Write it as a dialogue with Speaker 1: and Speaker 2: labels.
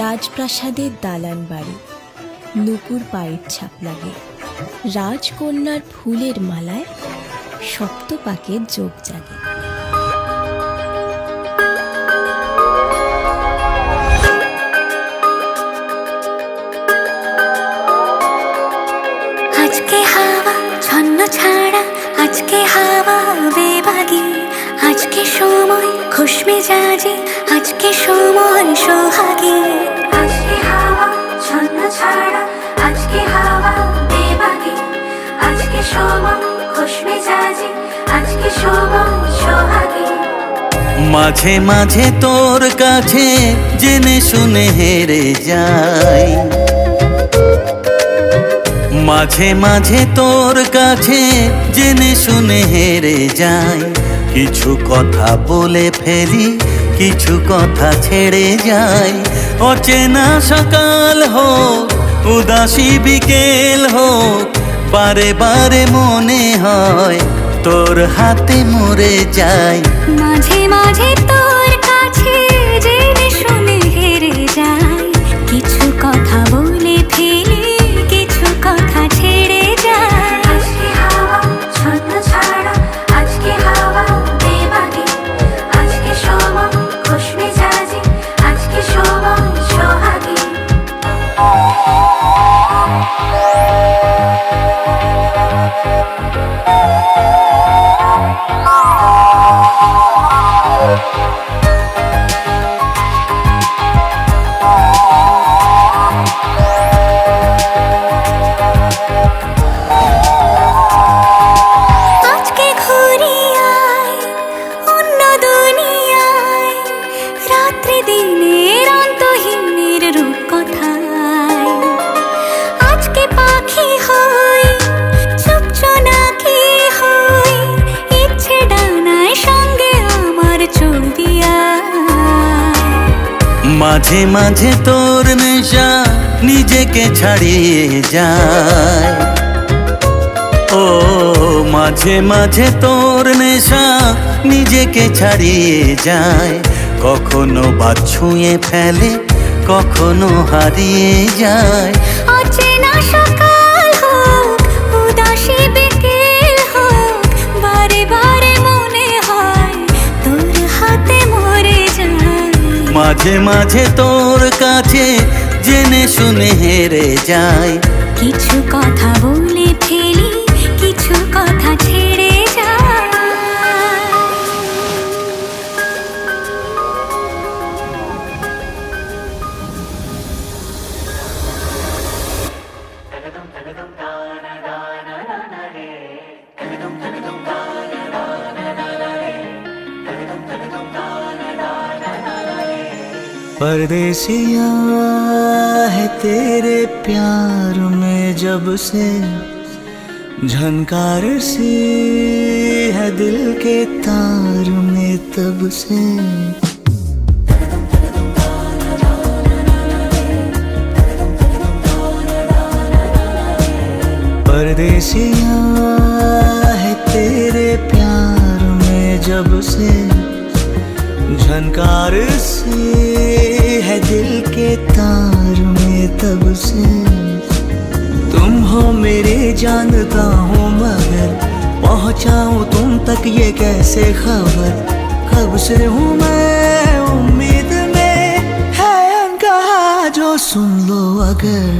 Speaker 1: রাজপ্রাসাদের দালান বাড়ি, নুপুর পায়ের ছাপ লাগে, রাজকন্যার ফুলের মালায় সপ্তপাকের যোগ জাগে।
Speaker 2: আজকে হাওয়া ছন্ন ছাড়া, আজকে হাওয়া বেবাগী, আজকে সময় খুশ মেজাজে, আজকে সময় সোহাগী। আজকে হাওয়া ছন্ন ছাড়া, আজকে হাওয়া বেবাগী, আজকে সময় খুশ মেজাজে, আজকে সময় সোহাগী।
Speaker 3: মাঝে মাঝে তোর কাছে জেনে শুনে হেরে যাই, মাঝে মাঝে তোর কাছে জেনে শুনে হেরে যাই। কিছু কথা বলে ফেলি, কিছু কথা ছেড়ে যাই। অচেনা সকাল হোক, উদাসী বিকেল হোক, বারে বারে মনে হয় তোর হাতে মরে যাই।
Speaker 2: মাঝে মাঝে তোর কাছে জেনে শুনে হেরে যাই, কিছু কথা বলে ফেলি, কিছু কথা ছেড়ে যাই। আজকে হাওয়া ছন্ন ছাড়া, আজকে হাওয়া বেবাগী, আজকে সময় খুশ মেজাজে, আজকে সময় সোহাগী। আজকে ঘুরি আয় অন্য দুনিয়ায়, রাত্রি দিনের অন্তহীনের রূপ কথায়। আজকে পাখি হই চুপ চোনাকি হই, ইচ্ছে ডানায় সঙ্গে আমার চলবি আয়।
Speaker 3: মাঝে মাঝে তোর নেশা নিজেকে ছাড়িয়ে যায়, ও মাঝে মাঝে তোর নেশা নিজেকে ছাড়িয়ে যায়। কখনো বা ছুঁয়ে ফেলে, কখনো হারিয়ে যায়।
Speaker 2: অচেনা সকাল হোক, উদাসী বিকেল হোক, বারে বারে মনে হয় তোর হাতে মরে যায়।
Speaker 3: মাঝে মাঝে তোর কাছে জেনে শুনে হেরে যাই।
Speaker 2: কিছু কথা বলে ফেলি, কিছু কথা ছেড়ে যায়।
Speaker 4: परदेसिया है तेरे प्यार में जब से, झनकार सी है दिल के तार में तब से। परदेसिया है तेरे प्यार में जब से, झनकार सी है दिल के तार में तब से। तुम हो मेरे जानता हूँ मगर पहुँचाऊँ तुम तक ये कैसे खबर। कब से हूँ मैं उम्मीद में, है अनकहा जो सुन लो अगर।